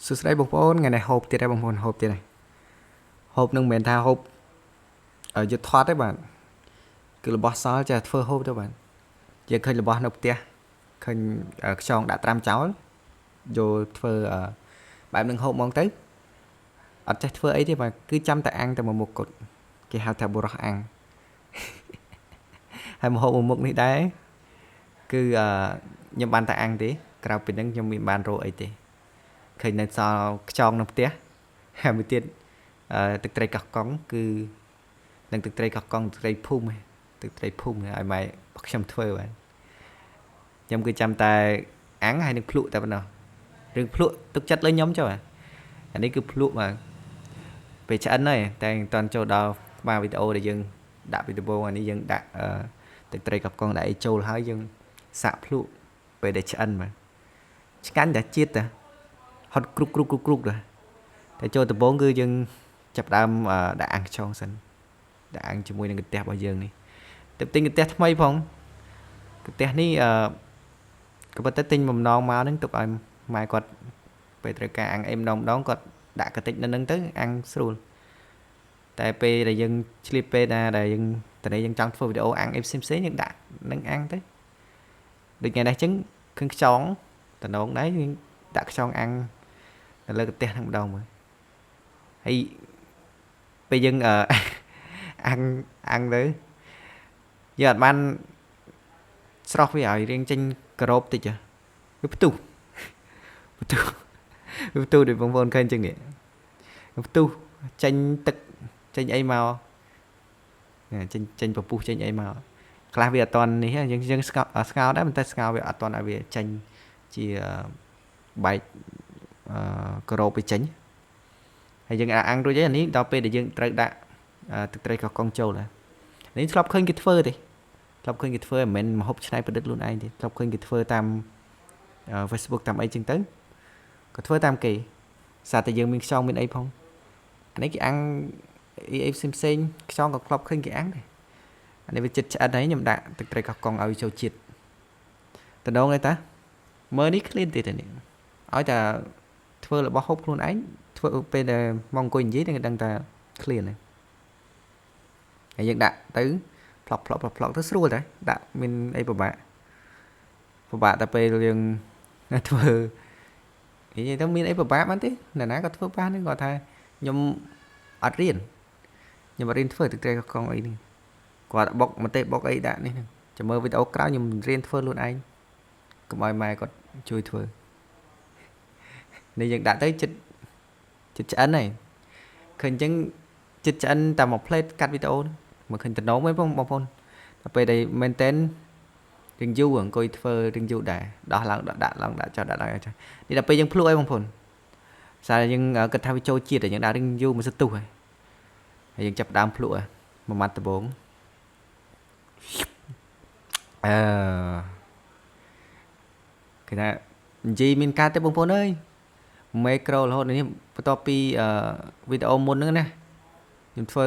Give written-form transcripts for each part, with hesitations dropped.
សួស្តីបងប្អូនថ្ងៃនេះហូបទៀតហើយបងប្អូនហូបទៀតហើយហូបនឹងមិនមែនថាហូបយុទ្ធថតទេបាទគឺរបស់សល់ចាធ្វើហូបទៅបាទយើងឃើញរបស់នៅផ្ទះឃើញខ្យងដាក់ត្រាំចោលយកធ្វើបែបនឹងហូបហ្មងទៅអត់ចេះធ្វើអីទេបាទគឺចាំតែអាំងតែមួយមុខគត់គេហៅថាបុរសអាំងហើយមកហូបមួយមុខនេះដែរគឺខ្ញុំបានតែអាំងទេក្រៅពីនឹងខ្ញុំមិនបានរកអីទេឃើញនៅសល់ខ្យងនៅផ្ទះហើយមួយទៀតទឹកត្រីកោះកុងគឺនឹងទឹកត្រីកោះកុងទឹកត្រីភូមិទឹកត្រីភូមិឲ្យម៉ែខ្ញុំធ្វើបាទខ្ញុំគឺចាំតែអាំងហើយនឹងភ្លក់តែប៉ុណ្ណោះរឿងភ្លក់ទុកចិត្តលើខ្ញុំចុះអានេះគឺភ្លក់បាទពេលឆ្អិនហើយតែមិនតាន់ចូលដល់ក្បាលវីដេអូដែលយើងដាក់ពីដំបូងអានេះយើងដាក់ទឹកត្រីកោះកុងដាក់អីចូលហើយយើងសាក់ភ្លក់ពេលដែលឆ្អិនបាទឆ្កាញ់តែជាតិតែហត់គ្រុកដែរតែចូលដំបូងគឺយើងចាប់ដើមដាក់អាំងខ្យងសិនដាក់អាំងជាមួយនឹងកន្ទះរបស់យើងនេះទៅទិញកន្ទះថ្មីផងកន្ទះនេះក៏ប៉ុន្តែទិញបំណងមកហ្នឹងទុកឲ្យម៉ែគាត់ពេលត្រូវការអាំងអីម្ដងគាត់ដាក់កតិចនៅហ្នឹងទៅអាំងស្រួលតែពេលដែលយើងឆ្លៀតពេលណាដែលយើងតនេះយើងចង់ធ្វើវីដេអូអាំងអីផ្សេងយើងដាក់នឹងអាំងទៅដូចថ្ងៃនេះអញ្ចឹងឃើញខ្យងតំណងដែរយើងដាក់ខ្យងអាំងនៅលើកន្ទះហ្នឹងម្ដងមើលហើយពេលយើងអាំងទៅយើងអត់បានស្រោះវាឲ្យរៀងចេញក្រោបតិចវាផ្ទុះដូចបងប្អូនឃើញអញ្ចឹងនេះផ្ទុះចេញទឹកចេញអីមកចេញពពុះចេញអីមកខ្លះវាអត់តន់នេះយើងស្ងោរដែរប៉ុន្តែស្ងោរវាអត់តន់ឲ្យវាចេញជាបែកក្រោបទៅចេញហើយយើងអាំងរួចហើយអានេះដល់ពេលដែលយើងត្រូវដាក់ទឹកត្រីកោះកុងចូលហើយនេះធ្លាប់ឃើញគេធ្វើទេធ្លាប់ឃើញគេធ្វើមិនមែនមកហូបឆ្នៃប្រឌិតខ្លួនឯងទេធ្លាប់ឃើញគេធ្វើតាម Facebook តាមអីចឹងទៅក៏ធ្វើតាមគេសារតែយើងមានខ្យងមានអីផងអានេះគេអាំងអីផ្សេងខ្យងក៏ធ្លាប់ឃើញគេអាំងដែរអានេះវាចិត្តឆ្អិនហើយខ្ញុំដាក់ទឹកត្រីកោះកុងឲ្យចូលជាតិតំណងឯតាមើលនេះឃ្លានទៀតនេះឲ្យតែធ្វើរបស់ហូបខ្លួនឯងធ្វើពេលដែលមកអង្គុយនិយាយនឹងដឹងតែឃ្លានហើយយើងដាក់ទៅផ្លុកទៅស្រួលដែរដាក់មានអីពិបាកតែពេលយើងធ្វើនិយាយទៅមានអីពិបាកបានទេអ្នកណាក៏ធ្វើបានទេគាត់ថាខ្ញុំអត់រៀនធ្វើទឹកត្រីកោះកុងអីនេះគាត់បុកម្ទេសបុកអីដាក់នេះចាំមើលវីដេអូក្រោយខ្ញុំរៀនធ្វើខ្លួនឯងកុំឲ្យម៉ែគាត់ជួយធ្វើនេះយើងដាក់ទៅចិត្តឆ្អិនហើយឃើញអញ្ចឹងចិត្តឆ្អិនតែមួយផ្លេតកាត់វីដេអូមកឃើញតំណងហ្នឹងបងប្អូនតែពេលដែលមែនតែនរៀងយូរអង្គុយធ្វើរៀងយូរដែរដោះឡើងដាក់ឡើងដាក់ចុះដាក់ឡើងចុះនេះដល់ពេលយើងភ្លក់អីបងប្អូនសារយើងគិតថាវាចូលជាតិយើងដាក់រៀងយូរមួយសទុះហើយយើងចាប់ដើមភ្លក់មួយម៉ាត់ដំបងគេថានិយាយមានការទេបងប្អូនអើយមេក្រូរហូតនេះបន្ទាប់ពីវីដេអូមុនហ្នឹងណាខ្ញុំធ្វើ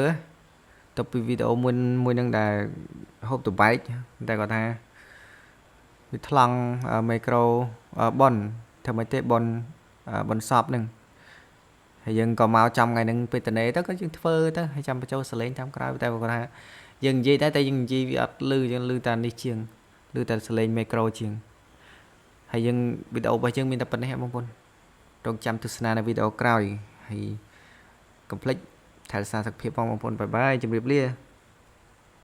ទៅពីវីដេអូមួយហ្នឹងដែលហូបតបែកតែគាត់ថាវាថ្លង់មេក្រូប៉ុនធ្វើមិនទេប៉ុនសពហ្នឹងហើយយើងក៏មកចំថ្ងៃហ្នឹងពេលតនេទៅក៏យើងធ្វើទៅហើយចាំបញ្ចូលសលេងតាមក្រោយតែគាត់ថាយើងនិយាយដែរតែយើងនិយាយវាអត់លឺយើងលឺតែនេះជាងលឺតែសលេងមេក្រូជាងហើយយើងវីដេអូរបស់យើងមានតែប៉ុណ្ណេះបងប្អូនរងចាំទស្សនានៅវីដេអូក្រោយហើយកុំភ្លេចថែរក្សាសុខភាពបងប្អូនបាយបាយជម្រាបលា